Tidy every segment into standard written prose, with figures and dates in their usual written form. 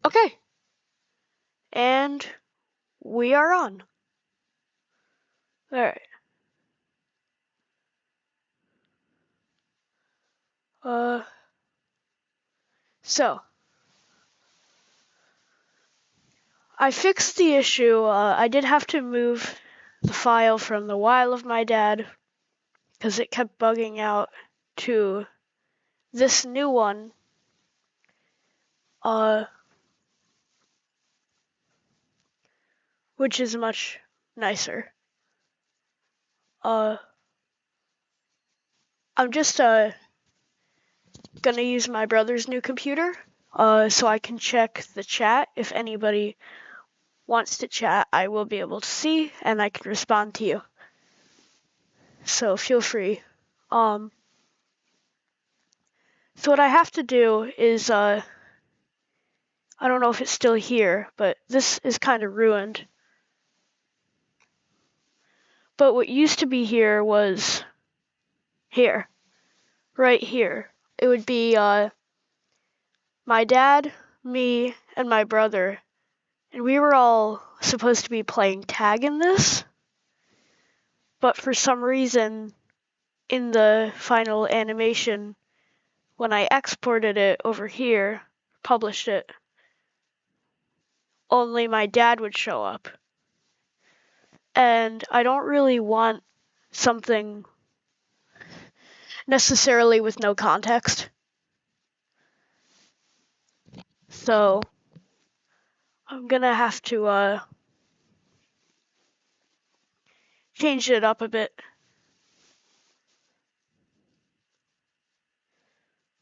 Okay, and we are on. Alright. So, I fixed the issue. I did have to move the file from the While of my dad, because it kept bugging out, to this new one. Which is much nicer. I'm just gonna use my brother's new computer, so I can check the chat. If anybody wants to chat, I will be able to see, and I can respond to you. So feel free. So what I have to do is, I don't know if it's still here, but this is kind of ruined. But what used to be here was here, right here. It would be my dad, me, and my brother, and we were all supposed to be playing tag in this, but for some reason, in the final animation, when I exported it over here, published it, only my dad would show up. And I don't really want something necessarily with no context. So I'm gonna have to change it up a bit.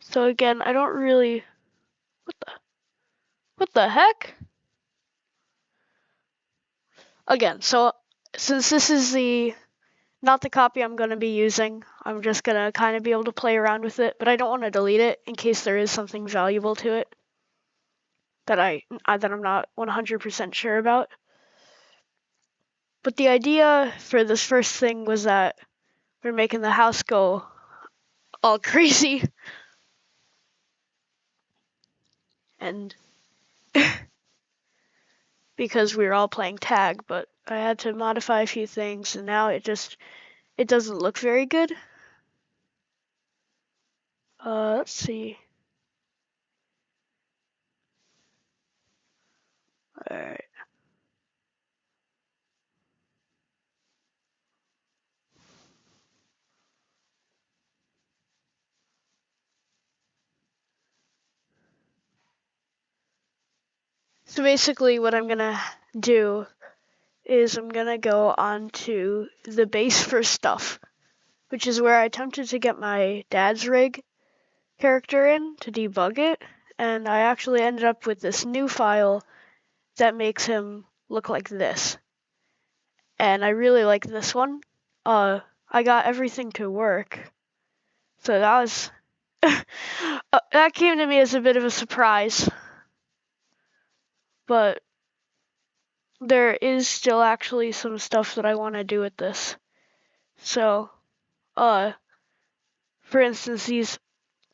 So again, I don't really... What the heck? Again, so since this is not the copy I'm going to be using, I'm just going to kind of be able to play around with it, but I don't want to delete it in case there is something valuable to it that I'm not 100% sure about. But the idea for this first thing was that we're making the house go all crazy. And because we were all playing tag, but I had to modify a few things, and now it doesn't look very good. Let's see. Alright. So basically what I'm gonna do is I'm gonna go on to the base for stuff, which is where I attempted to get my dad's rig character in to debug it, and I actually ended up with this new file that makes him look like this. And I really like this one. I got everything to work. So that was that came to me as a bit of a surprise. But there is still actually some stuff that I want to do with this. So, for instance, these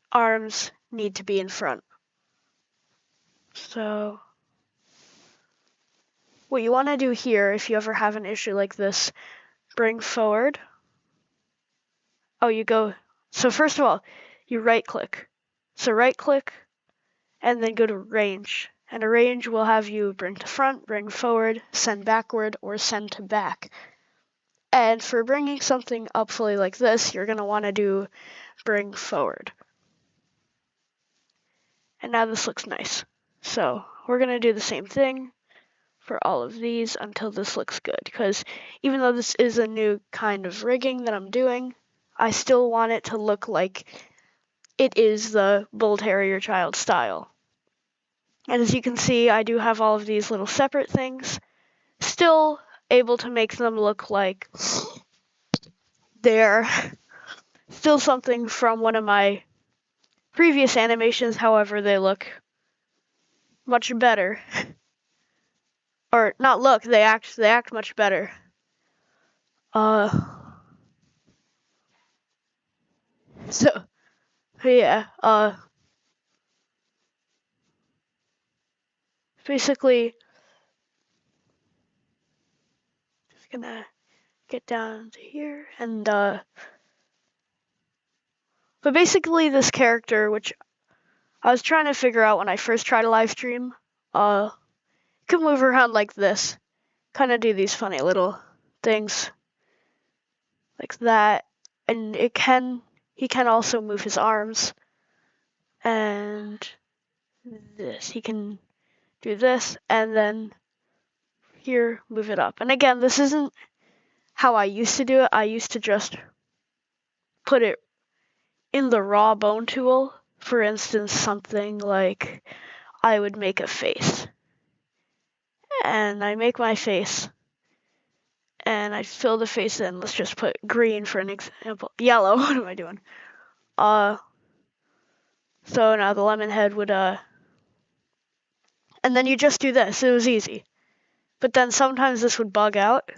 arms need to be in front. So, what you want to do here, if you ever have an issue like this, bring forward. Oh, you go. So first of all, you right click. So right click, and then go to range. And a range will have you bring to front, bring forward, send backward, or send to back. And for bringing something up fully like this, you're going to want to do bring forward. And now this looks nice. So we're going to do the same thing for all of these until this looks good. Because even though this is a new kind of rigging that I'm doing, I still want it to look like it is the BullTerrierChild style. And as you can see, I do have all of these little separate things, still able to make them look like they're still something from one of my previous animations. However, they look much better. Or not look, they act much better. So yeah, basically, just gonna get down to here, and but basically this character, which I was trying to figure out when I first tried a live stream, can move around like this, kind of do these funny little things like that, and he can also move his arms, and this, he can do this, and then here, move it up. And again, this isn't how I used to do it. I used to just put it in the raw bone tool. For instance, something like I would make a face. And I make my face. And I fill the face in. Let's just put green for an example. Yellow. What am I doing? So now the lemon head would, and then you just do this. It was easy. But then sometimes this would bug out,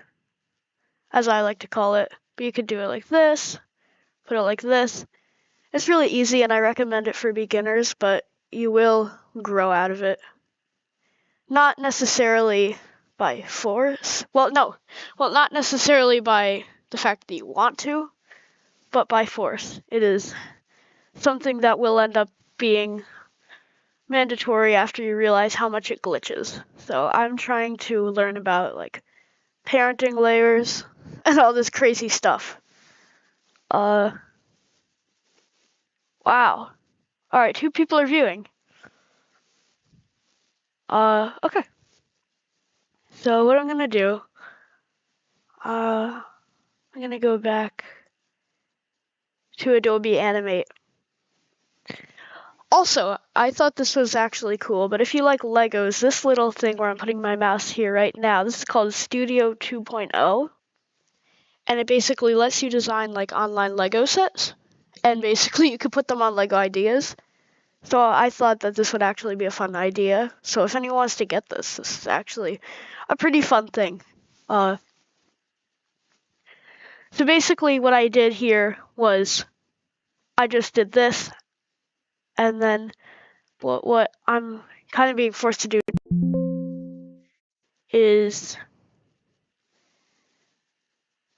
as I like to call it. But you could do it like this, put it like this. It's really easy, and I recommend it for beginners, but you will grow out of it. Not necessarily by force. Well, no. Well, not necessarily by the fact that you want to, but by force. It is something that will end up being mandatory after you realize how much it glitches. So I'm trying to learn about, like, parenting layers and all this crazy stuff. Wow. Alright, 2 people are viewing. Okay. So what I'm gonna do, I'm gonna go back to Adobe Animate. Also, I thought this was actually cool, but if you like Legos, this little thing where I'm putting my mouse here right now, this is called Studio 2.0, and it basically lets you design like online Lego sets, and basically you could put them on Lego ideas. So I thought that this would actually be a fun idea. So if anyone wants to get this is actually a pretty fun thing. So basically what I did here was I just did this, and then what I'm kind of being forced to do is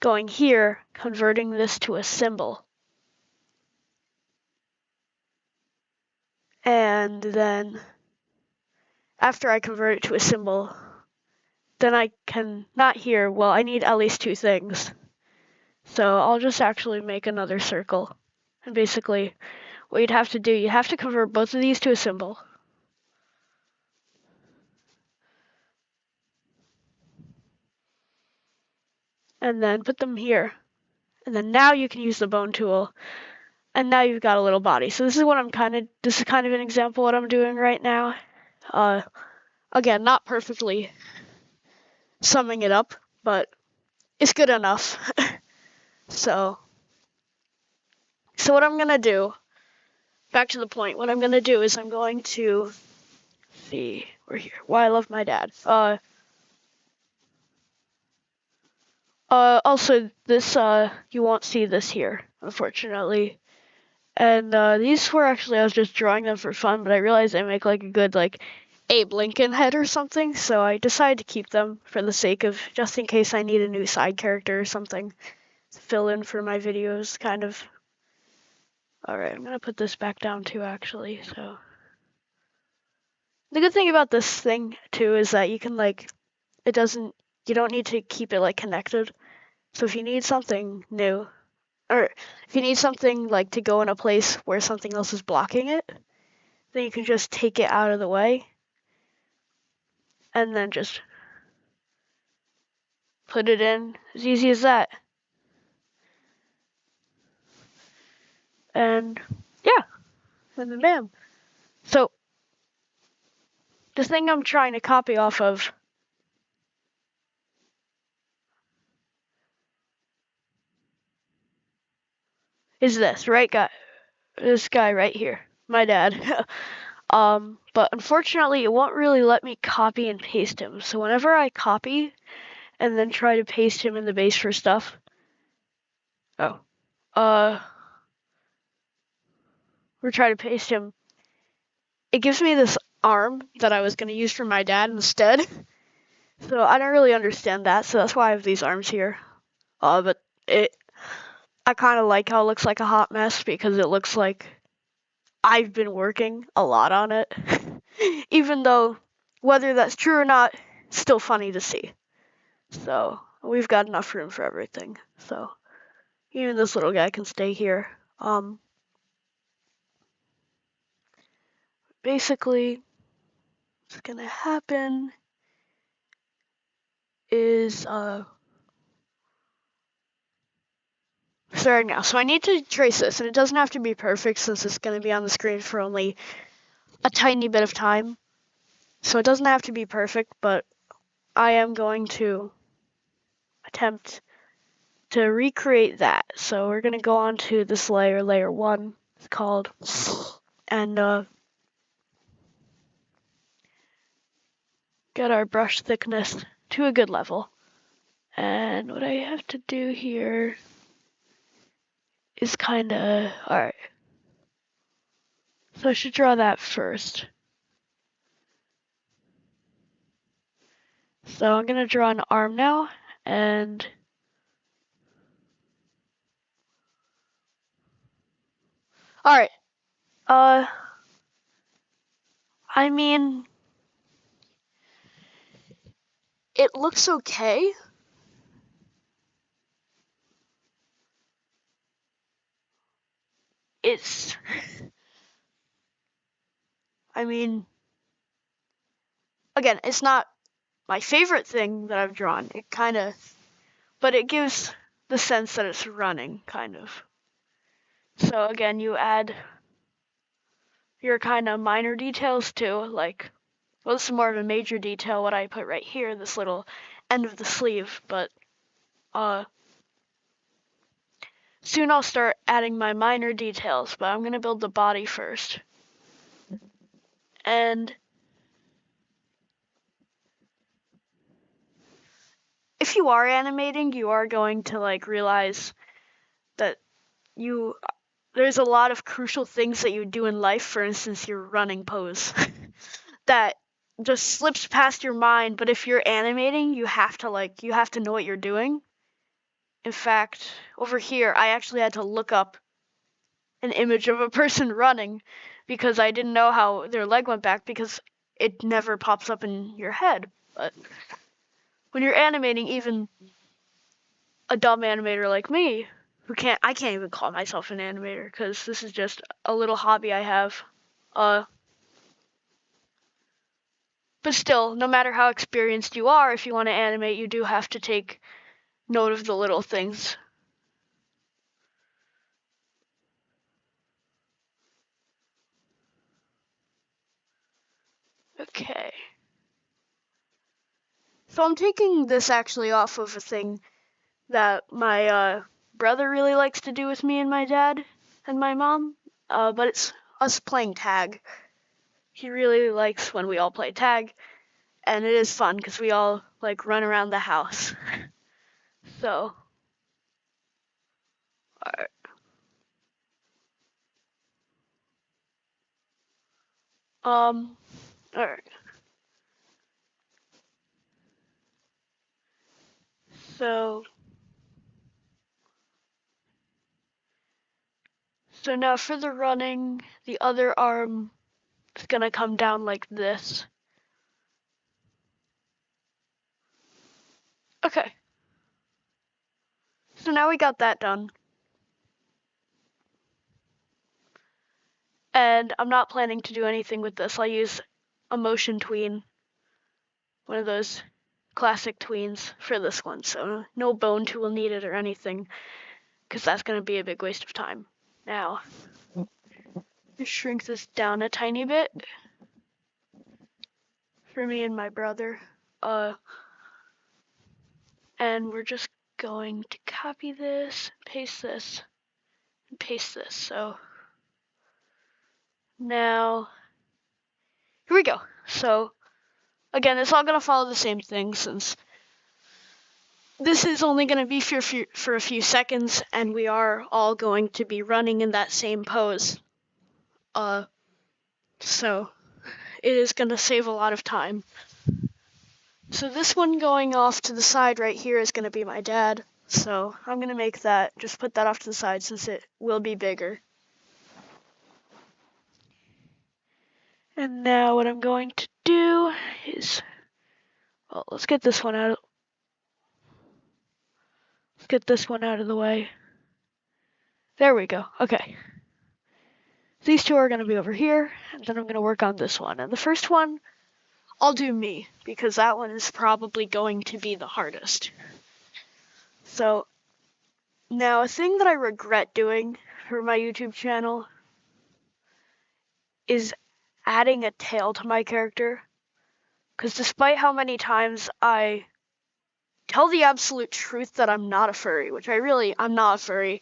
going here, converting this to a symbol. And then after I convert it to a symbol, then I can, not here, well, I need at least 2 things. So I'll just actually make another circle. And basically, what you'd have to do, you have to convert both of these to a symbol. And then put them here. And then now you can use the bone tool. And now you've got a little body. So this is what this is kind of an example of what I'm doing right now. Again, not perfectly summing it up, but it's good enough. So what I'm gonna do, back to the point, what I'm gonna do is I'm going to see, we're here. Why I love my dad. Also this, you won't see this here, unfortunately. And these were actually, I was just drawing them for fun, but I realized they make like a good like Abe Lincoln head or something, so I decided to keep them for the sake of, just in case I need a new side character or something to fill in for my videos, kind of. Alright, I'm gonna put this back down too, actually, so. The good thing about this thing too is that you can like, you don't need to keep it like connected. So if you need something new, or if you need something like to go in a place where something else is blocking it, then you can just take it out of the way and then just put it in, as easy as that. And yeah, and then bam. So the thing I'm trying to copy off of is this, right guy? This guy right here, my dad. But unfortunately it won't really let me copy and paste him. So whenever I copy and then try to paste him in the base for stuff, we're trying to paste him, it gives me this arm that I was going to use for my dad instead. So I don't really understand that, so that's why I have these arms here. But I kind of like how it looks like a hot mess because it looks like I've been working a lot on it. Even though, whether that's true or not, it's still funny to see. So we've got enough room for everything. So even this little guy can stay here. Basically, what's gonna happen is starting now. So I need to trace this, and it doesn't have to be perfect since it's gonna be on the screen for only a tiny bit of time. So it doesn't have to be perfect, but I am going to attempt to recreate that. So we're gonna go on to this layer, layer 1, it's called, and get our brush thickness to a good level. And what I have to do here is kinda, alright. So I should draw that first. So I'm gonna draw an arm now, and alright. I mean, it looks okay. It's, I mean, again, it's not my favorite thing that I've drawn. It kinda, but it gives the sense that it's running, kind of. So again, you add your kind of minor details too, like, well, this is more of a major detail, what I put right here, this little end of the sleeve, but soon I'll start adding my minor details, but I'm gonna build the body first. And if you are animating, you are going to like realize that there's a lot of crucial things that you do in life, for instance, your running pose, that just slips past your mind, but if you're animating, you have to know what you're doing. In fact, over here, I actually had to look up an image of a person running because I didn't know how their leg went back because it never pops up in your head. But when you're animating, even a dumb animator like me, I can't even call myself an animator because this is just a little hobby I have. But still, no matter how experienced you are, if you want to animate, you do have to take note of the little things. Okay. So I'm taking this actually off of a thing that my brother really likes to do with me and my dad and my mom, but it's us playing tag. He really likes when we all play tag, and it is fun because we all like run around the house. So, alright. Alright. So now for the running, the other arm is gonna come down like this. Okay. So now we got that done. And I'm not planning to do anything with this. I'll use a motion tween, one of those classic tweens for this one. So no bone tool needed or anything, because that's going to be a big waste of time. Now, just shrink this down a tiny bit for me and my brother. And we're just going to copy this, paste this, and paste this. So now, here we go. So again, it's all going to follow the same thing since this is only going to be for a few seconds, and we are all going to be running in that same pose. So it is going to save a lot of time. So this one going off to the side right here is going to be my dad. So I'm going to make that, just put that off to the side since it will be bigger. And now what I'm going to do is, well, let's get this one out. Let's get this one out of the way. There we go. Okay. These two are going to be over here, and then I'm going to work on this one. And the first one, I'll do me, because that one is probably going to be the hardest. So, now a thing that I regret doing for my YouTube channel is adding a tail to my character. Because despite how many times I tell the absolute truth that I'm not a furry, which I'm not a furry. In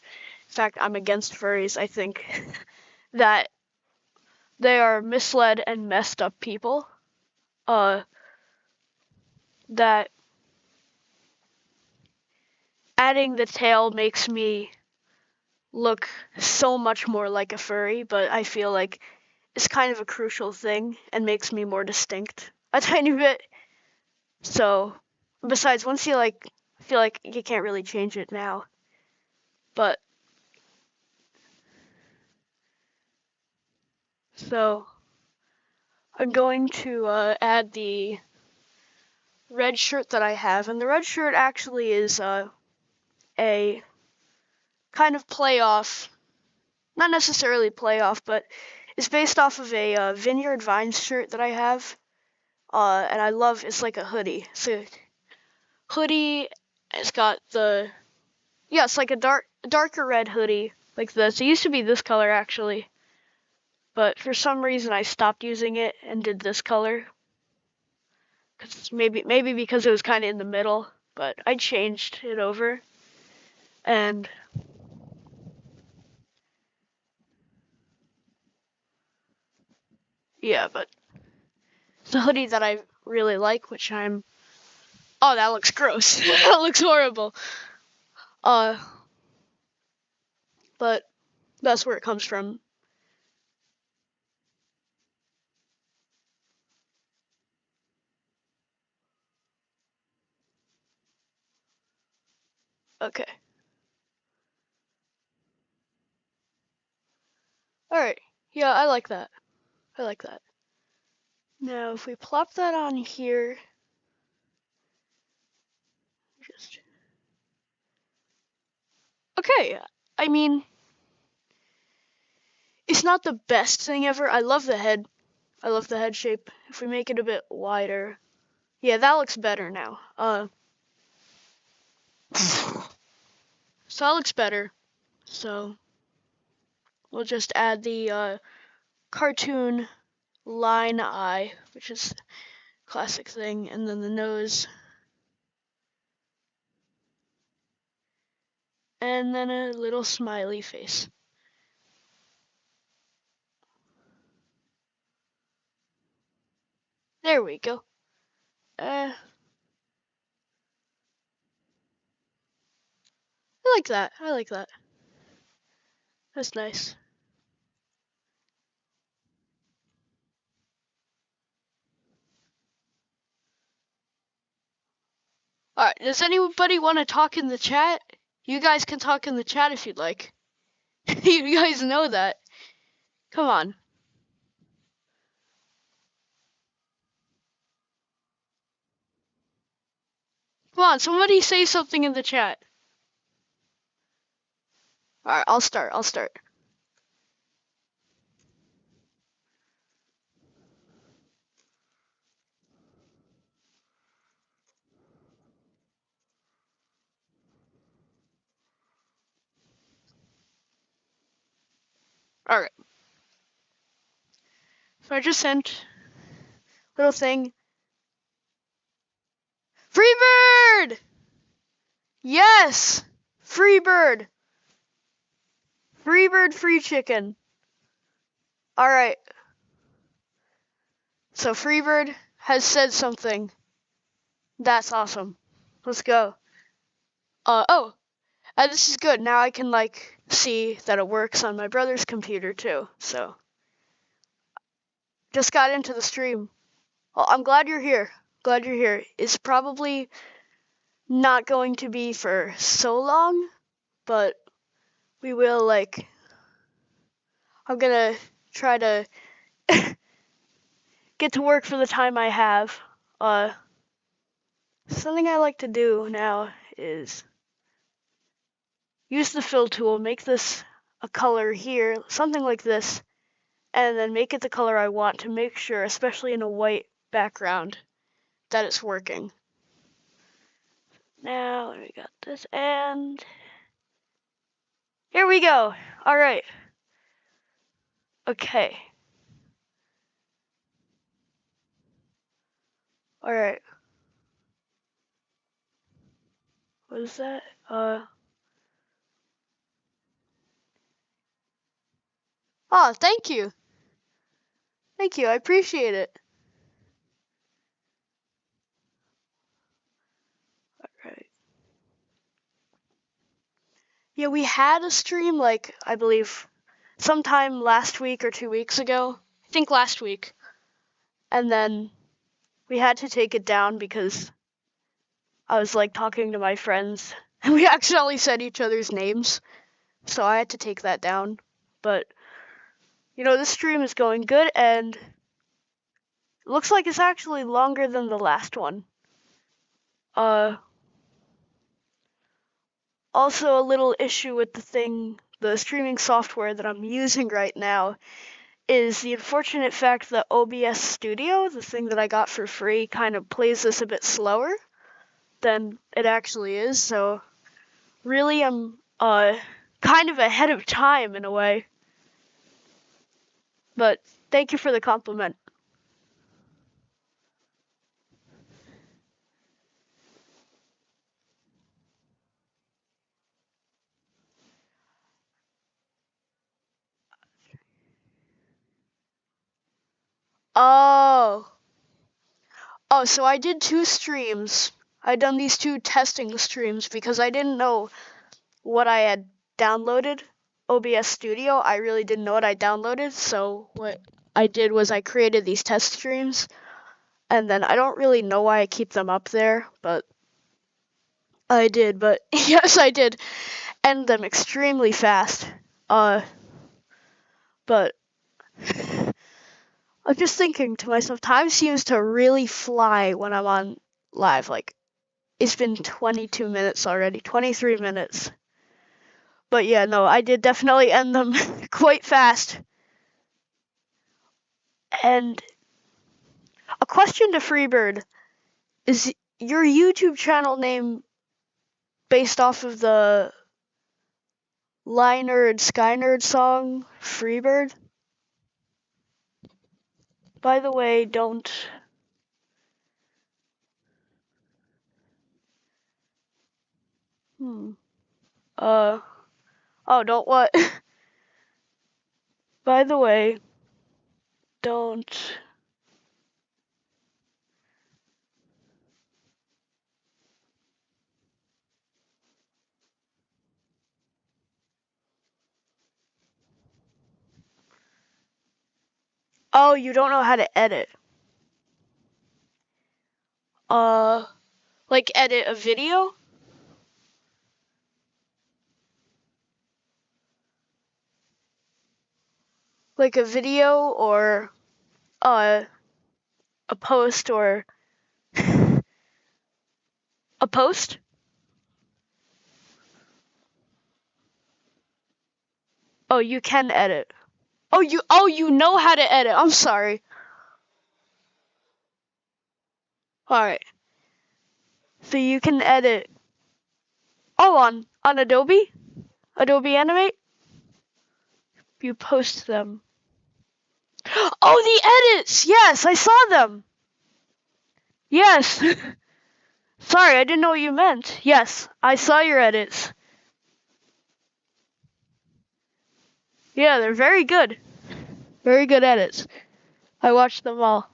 fact, I'm against furries. I think that they are misled and messed up people. That adding the tail makes me look so much more like a furry, but I feel like it's kind of a crucial thing and makes me more distinct a tiny bit. So, besides, once you feel like you can't really change it now. But, so, I'm going to add the red shirt that I have, and the red shirt actually is a kind of playoff, not necessarily playoff, but it's based off of a Vineyard Vines shirt that I have, and I love, it's like a hoodie. So hoodie, it's got it's like a darker red hoodie, like this. It used to be this color actually, but for some reason I stopped using it and did this color. Cause maybe because it was kind of in the middle, but I changed it over, and yeah, but it's a hoodie that I really like, which oh, that looks gross. That looks horrible. But that's where it comes from. Okay. Alright. Yeah, I like that. I like that. Now, if we plop that on here, just... Okay, I mean, it's not the best thing ever. I love the head. I love the head shape. If we make it a bit wider... Yeah, that looks better now. So that looks better. So, we'll just add the cartoon line eye, which is a classic thing, and then the nose. And then a little smiley face. There we go. I like that. I like that. That's nice. Alright, does anybody want to talk in the chat? You guys can talk in the chat if you'd like. You guys know that. Come on. Come on, somebody say something in the chat. Alright, I'll start. Alright. So I just sent little thing. Free bird! Yes! Free bird! Free bird, free chicken. Alright. So Freebird has said something. That's awesome. Let's go. This is good. Now I can, see that it works on my brother's computer, too. So, just got into the stream. Well, I'm glad you're here. Glad you're here. It's probably not going to be for so long, but we will, like, I'm gonna try to get to work for the time I have. Something I like to do now is use the fill tool, make this a color here, something like this, and then make it the color I want to make sure, especially in a white background, that it's working. Now, we got this, and here we go. All right. Okay. All right. What is that? Oh, thank you. Thank you. I appreciate it. All right. Yeah, we had a stream, like, I believe sometime last week or 2 weeks ago. I think last week. And then we had to take it down because I was, like, talking to my friends and we accidentally said each other's names. So I had to take that down. But, you know, this stream is going good, and it looks like it's actually longer than the last one. Also, a little issue with the streaming software that I'm using right now is the unfortunate fact that OBS Studio, the thing that I got for free, kind of plays this a bit slower than it actually is. So really, I'm kind of ahead of time in a way. But thank you for the compliment. Oh, so I did 2 streams. I done these 2 testing streams because I didn't know what I had downloaded. OBS Studio, I really didn't know what I downloaded, so what I did was I created these test streams, and then I don't really know why I keep them up there, but I did, but yes, I did end them extremely fast. But I'm just thinking to myself, time seems to really fly when I'm on live. Like, it's been 22 minutes already, 23 minutes. But yeah, no, I did definitely end them quite fast. And a question to Freebird, is your YouTube channel name based off of the Lie Nerd Sky Nerd song Freebird? By the way, don't... Oh, don't what? By the way, don't... Oh, you don't know how to edit. Like edit a video? Like a video or a post or a post? Oh, you can edit. Oh, you know how to edit. I'm sorry. All right. So you can edit. Oh, on Adobe? Adobe Animate? You post them. Oh, the edits! Yes, I saw them. Yes. Sorry, I didn't know what you meant. Yes, I saw your edits. Yeah, they're very good. Very good edits. I watched them all.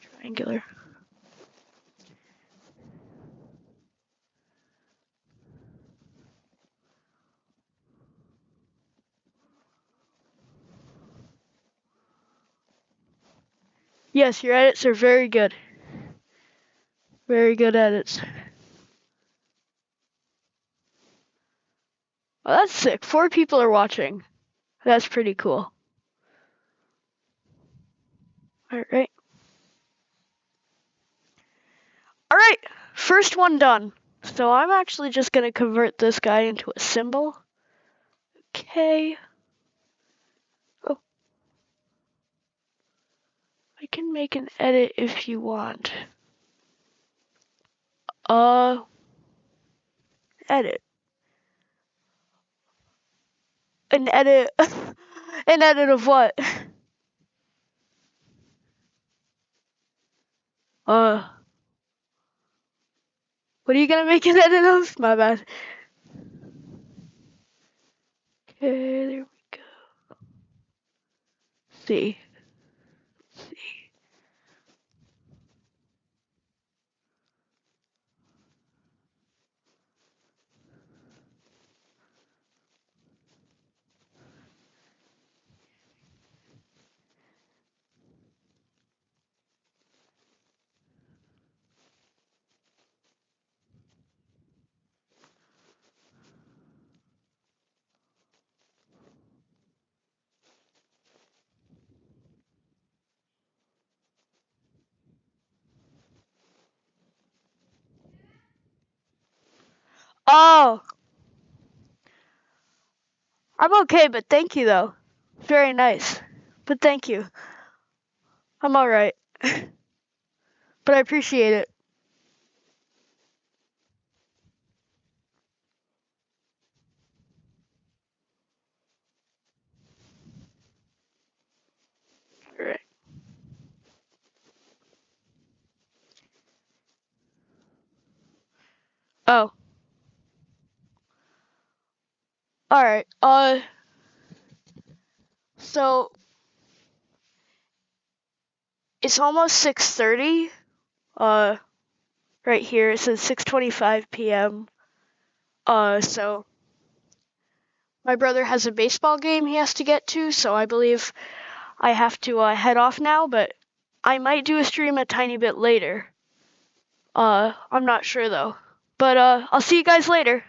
Triangular. Yes, your edits are very good. Very good edits. Well, that's sick. 4 people are watching. That's pretty cool. Alright. Alright, first one done. So I'm actually just gonna convert this guy into a symbol. Okay. Oh. I can make an edit if you want. Edit. An edit. An edit of what? What are you gonna make an edit of? My bad. Okay, there we go. See. Oh, I'm okay, but thank you though. Very nice. But thank you. I'm alright. But I appreciate it. Alright. Oh. Alright. So it's almost 6:30. Right here it says 6:25 p.m. So my brother has a baseball game he has to get to, so I believe I have to head off now, but I might do a stream a tiny bit later. I'm not sure though. But I'll see you guys later.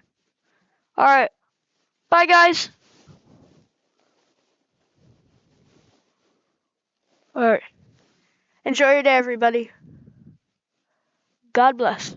Alright. Bye guys. Alright. Enjoy your day, everybody. God bless.